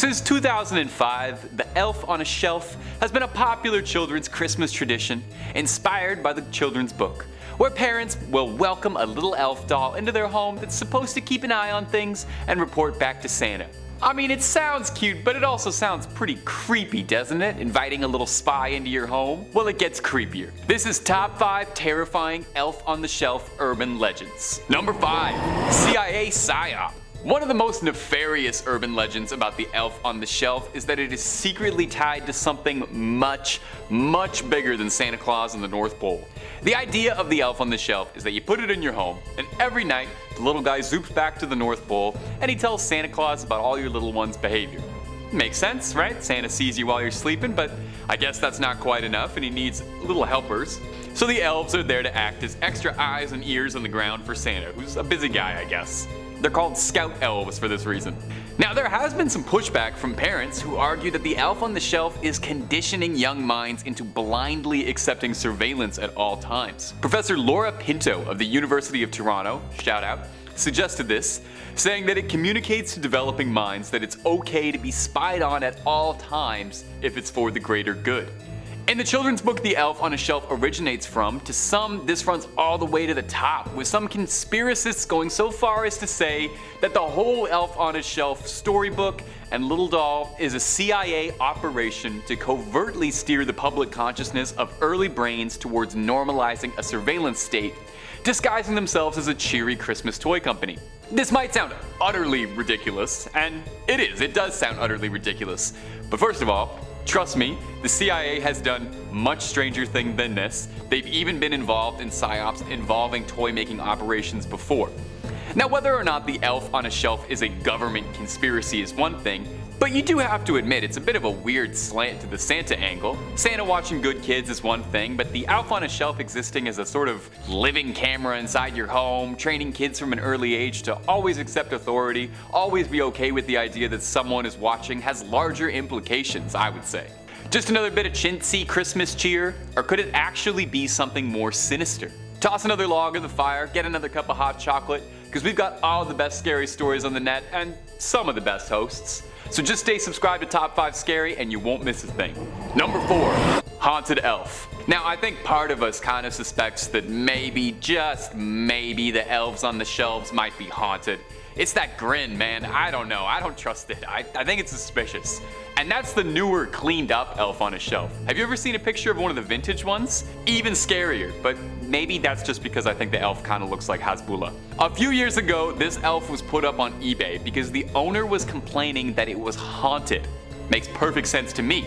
Since 2005, the elf on a shelf has been a popular children's Christmas tradition inspired by the children's book, where parents will welcome a little elf doll into their home that's supposed to keep an eye on things and report back to Santa. I mean, it sounds cute, but it also sounds pretty creepy, doesn't it? Inviting a little spy into your home? Well, it gets creepier. This is top 5 terrifying elf on the shelf urban legends. Number 5. CIA Psyop. One of the most nefarious urban legends about the elf on the shelf is that it is secretly tied to something much, much bigger than Santa Claus and the North Pole. The idea of the elf on the shelf is that you put it in your home, and every night the little guy zoops back to the North Pole and he tells Santa Claus about all your little one's behavior. Makes sense, right? Santa sees you while you're sleeping, but I guess that's not quite enough and he needs little helpers. So the elves are there to act as extra eyes and ears on the ground for Santa, who's a busy guy, I guess. They're called scout elves for this reason. Now, there has been some pushback from parents who argue that the elf on the shelf is conditioning young minds into blindly accepting surveillance at all times. Professor Laura Pinto of the University of Toronto, shout out, suggested this, saying that it communicates to developing minds that it's okay to be spied on at all times if it's for the greater good. In the children's book The Elf on a Shelf originates from, to some this runs all the way to the top, with some conspiracists going so far as to say that the whole Elf on a Shelf storybook and little doll is a CIA operation to covertly steer the public consciousness of early brains towards normalizing a surveillance state, disguising themselves as a cheery Christmas toy company. This might sound utterly ridiculous, and it does sound utterly ridiculous, but first of all, trust me, the CIA has done much stranger things than this. They've even been involved in psyops involving toy-making operations before. Now, whether or not the elf on a shelf is a government conspiracy is one thing, but you do have to admit it's a bit of a weird slant to the Santa angle. Santa watching good kids is one thing, but the elf on a shelf existing as a sort of living camera inside your home, training kids from an early age to always accept authority, always be okay with the idea that someone is watching, has larger implications, I would say. Just another bit of chintzy Christmas cheer, or could it actually be something more sinister? Toss another log in the fire, get another cup of hot chocolate, because we've got all the best scary stories on the net and some of the best hosts. So just stay subscribed to Top 5 Scary and you won't miss a thing. Number 4. Haunted Elf. Now, I think part of us kind of suspects that maybe, just maybe, the elves on the shelves might be haunted. It's that grin, man. I don't know. I don't trust it. I think it's suspicious. And that's the newer, cleaned up elf on a shelf. Have you ever seen a picture of one of the vintage ones? Even scarier, but maybe that's just because I think the elf kind of looks like Hasbulla. A few years ago, this elf was put up on eBay because the owner was complaining that it was haunted. Makes perfect sense to me.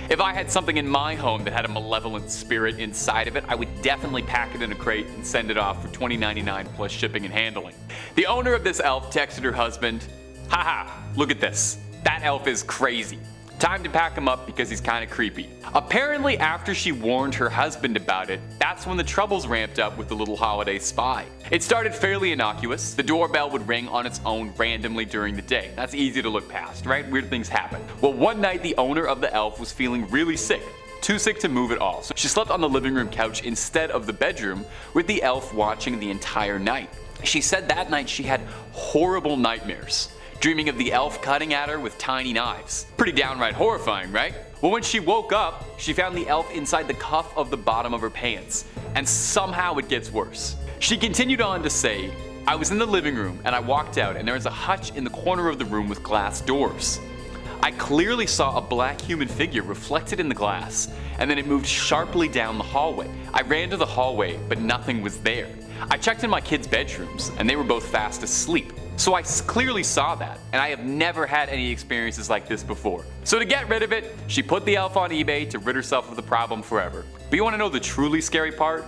If I had something in my home that had a malevolent spirit inside of it, I would definitely pack it in a crate and send it off for $20.99 plus shipping and handling. The owner of this elf texted her husband, "Haha, look at this. That elf is crazy. Time to pack him up because he's kinda creepy." Apparently, after she warned her husband about it, that's when the troubles ramped up with the little holiday spy. It started fairly innocuous. The doorbell would ring on its own randomly during the day. That's easy to look past, right? Weird things happen. Well, one night the owner of the elf was feeling really sick. Too sick to move at all. So she slept on the living room couch instead of the bedroom, with the elf watching the entire night. She said that night she had horrible nightmares, dreaming of the elf cutting at her with tiny knives. Pretty downright horrifying, right? Well, when she woke up, she found the elf inside the cuff of the bottom of her pants, and somehow it gets worse. She continued on to say, "I was in the living room and I walked out and there was a hutch in the corner of the room with glass doors. I clearly saw a black human figure reflected in the glass, and then it moved sharply down the hallway. I ran to the hallway, but nothing was there. I checked in my kids' bedrooms and they were both fast asleep. So I clearly saw that, and I have never had any experiences like this before." So to get rid of it, she put the elf on eBay to rid herself of the problem forever. But you want to know the truly scary part?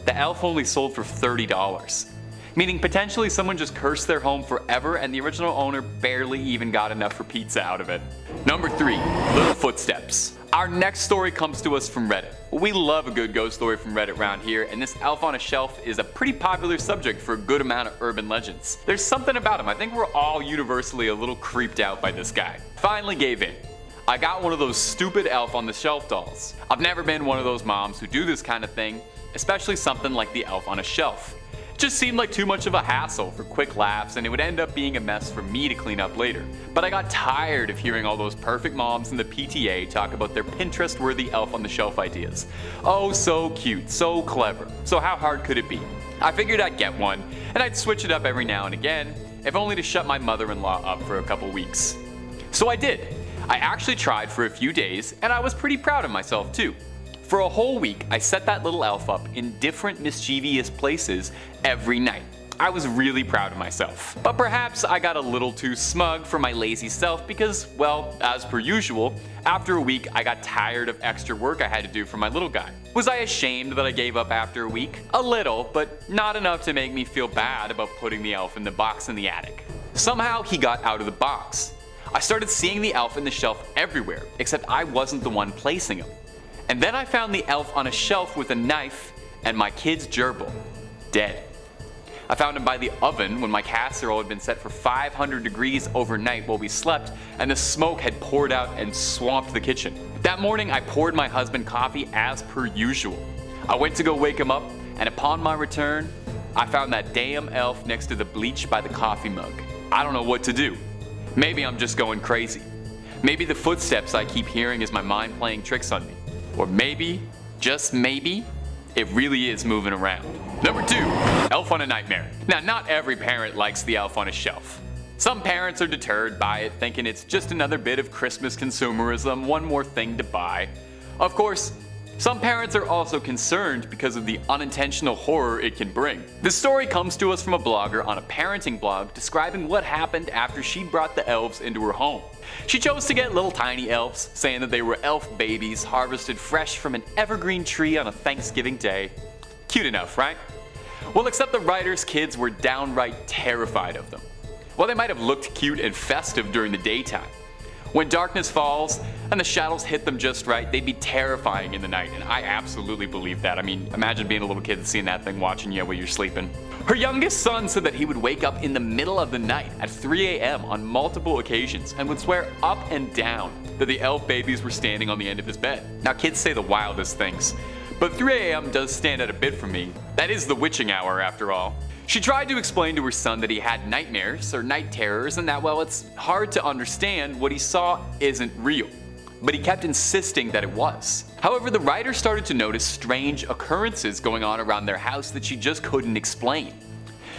The elf only sold for $30. Meaning potentially someone just cursed their home forever and the original owner barely even got enough for pizza out of it. Number 3. Little Footsteps. Our next story comes to us from Reddit. We love a good ghost story from Reddit around here, and this elf on a shelf is a pretty popular subject for a good amount of urban legends. There's something about him. I think we're all universally a little creeped out by this guy. Finally gave in. I got one of those stupid elf on the shelf dolls. I've never been one of those moms who do this kind of thing, especially something like the elf on a shelf. Just seemed like too much of a hassle for quick laughs, and it would end up being a mess for me to clean up later. But I got tired of hearing all those perfect moms in the PTA talk about their Pinterest-worthy elf on the shelf ideas. Oh, so cute, so clever. So how hard could it be? I figured I'd get one, and I'd switch it up every now and again, if only to shut my mother-in-law up for a couple weeks. So I did. I actually tried for a few days, and I was pretty proud of myself too. For a whole week, I set that little elf up in different mischievous places every night. I was really proud of myself. But perhaps I got a little too smug for my lazy self because, well, as per usual, after a week I got tired of extra work I had to do for my little guy. Was I ashamed that I gave up after a week? A little, but not enough to make me feel bad about putting the elf in the box in the attic. Somehow he got out of the box. I started seeing the elf in the shelf everywhere, except I wasn't the one placing him. And then I found the elf on a shelf with a knife and my kid's gerbil, dead. I found him by the oven when my casserole had been set for 500 degrees overnight while we slept, and the smoke had poured out and swamped the kitchen. That morning I poured my husband coffee as per usual. I went to go wake him up, and upon my return, I found that damn elf next to the bleach by the coffee mug. I don't know what to do. Maybe I'm just going crazy. Maybe the footsteps I keep hearing is my mind playing tricks on me. Or maybe, just maybe, it really is moving around. Number 2, elf on a nightmare. Now, not every parent likes the elf on a shelf. Some parents are deterred by it, thinking it's just another bit of Christmas consumerism, one more thing to buy. Of course, some parents are also concerned because of the unintentional horror it can bring. This story comes to us from a blogger on a parenting blog describing what happened after she brought the elves into her home. She chose to get little tiny elves, saying that they were elf babies harvested fresh from an evergreen tree on a Thanksgiving day. Cute enough, right? Well, except the writer's kids were downright terrified of them. Well, they might have looked cute and festive during the daytime. When darkness falls and the shadows hit them just right, they'd be terrifying in the night, and I absolutely believe that. I mean, imagine being a little kid and seeing that thing watching you while you're sleeping. Her youngest son said that he would wake up in the middle of the night at 3 a.m. on multiple occasions and would swear up and down that the elf babies were standing on the end of his bed. Now, kids say the wildest things, but 3 a.m. does stand out a bit for me. That is the witching hour, after all. She tried to explain to her son that he had nightmares or night terrors and that, well, it's hard to understand what he saw isn't real. But he kept insisting that it was. However, the writer started to notice strange occurrences going on around their house that she just couldn't explain.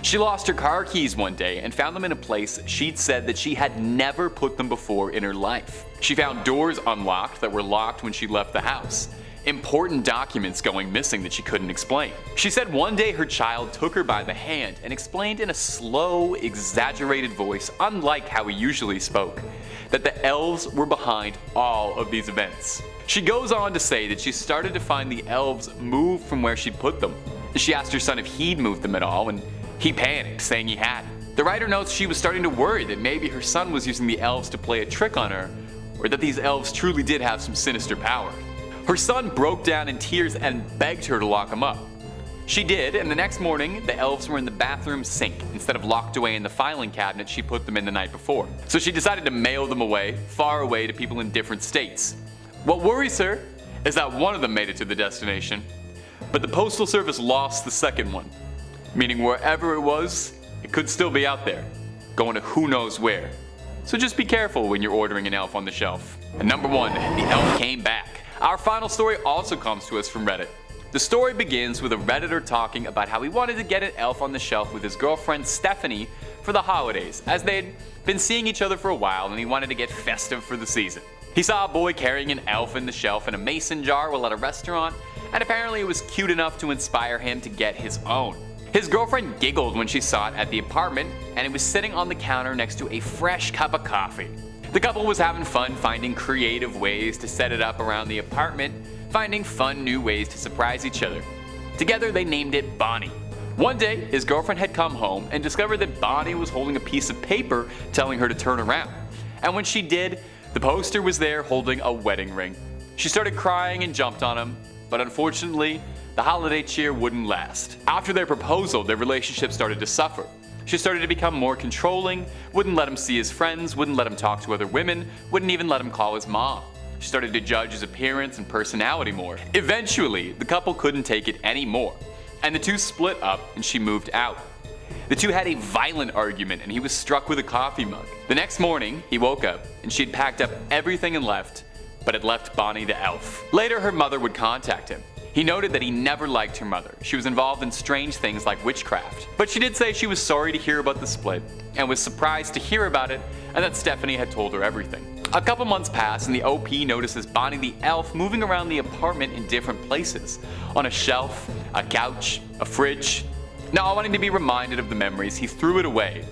She lost her car keys one day and found them in a place she'd said that she had never put them before in her life. She found doors unlocked that were locked when she left the house. Important documents going missing that she couldn't explain. She said one day her child took her by the hand and explained in a slow, exaggerated voice, unlike how he usually spoke, that the elves were behind all of these events. She goes on to say that she started to find the elves move from where she'd put them. She asked her son if he'd moved them at all, and he panicked, saying he hadn't. The writer notes she was starting to worry that maybe her son was using the elves to play a trick on her, or that these elves truly did have some sinister power. Her son broke down in tears and begged her to lock him up. She did, and the next morning, the elves were in the bathroom sink instead of locked away in the filing cabinet she put them in the night before. So she decided to mail them away, far away to people in different states. What worries her is that one of them made it to the destination, but the Postal Service lost the second one, meaning wherever it was, it could still be out there, going to who knows where. So just be careful when you're ordering an elf on the shelf. And number 1, the elf came back. Our final story also comes to us from Reddit. The story begins with a Redditor talking about how he wanted to get an elf on the shelf with his girlfriend Stephanie for the holidays, as they'd been seeing each other for a while and he wanted to get festive for the season. He saw a boy carrying an elf in the shelf in a mason jar while at a restaurant, and apparently it was cute enough to inspire him to get his own. His girlfriend giggled when she saw it at the apartment, and it was sitting on the counter next to a fresh cup of coffee. The couple was having fun finding creative ways to set it up around the apartment, finding fun new ways to surprise each other. Together they named it Bonnie. One day, his girlfriend had come home and discovered that Bonnie was holding a piece of paper telling her to turn around. And when she did, the poster was there holding a wedding ring. She started crying and jumped on him, but unfortunately, the holiday cheer wouldn't last. After their proposal, their relationship started to suffer. She started to become more controlling, wouldn't let him see his friends, wouldn't let him talk to other women, wouldn't even let him call his mom. She started to judge his appearance and personality more. Eventually, the couple couldn't take it anymore. and the two split up and she moved out. The two had a violent argument and he was struck with a coffee mug. The next morning, he woke up and she had packed up everything and left, but had left Bonnie the elf. Later, her mother would contact him. He noted that he never liked her mother. She was involved in strange things like witchcraft. But she did say she was sorry to hear about the split and was surprised to hear about it and that Stephanie had told her everything. A couple months pass and the OP notices Bonnie the elf moving around the apartment in different places. On a shelf, a couch, a fridge. Not wanting to be reminded of the memories, he threw it away,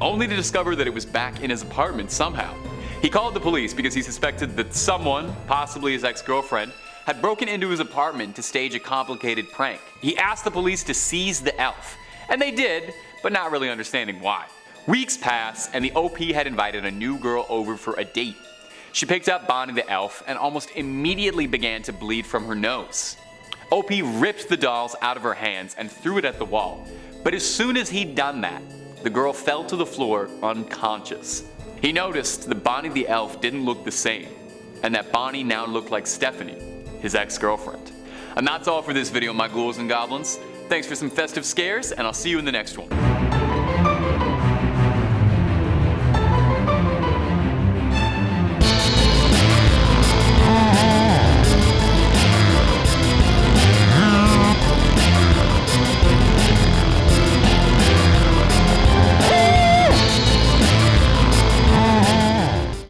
only to discover that it was back in his apartment somehow. He called the police because he suspected that someone, possibly his ex-girlfriend, had broken into his apartment to stage a complicated prank. He asked the police to seize the elf, and they did, but not really understanding why. Weeks pass, and the OP had invited a new girl over for a date. She picked up Bonnie the elf and almost immediately began to bleed from her nose. OP ripped the dolls out of her hands and threw it at the wall, but as soon as he'd done that, the girl fell to the floor unconscious. He noticed that Bonnie the elf didn't look the same, and that Bonnie now looked like Stephanie, his ex-girlfriend. And that's all for this video, my ghouls and goblins. Thanks for some festive scares, and I'll see you in the next one.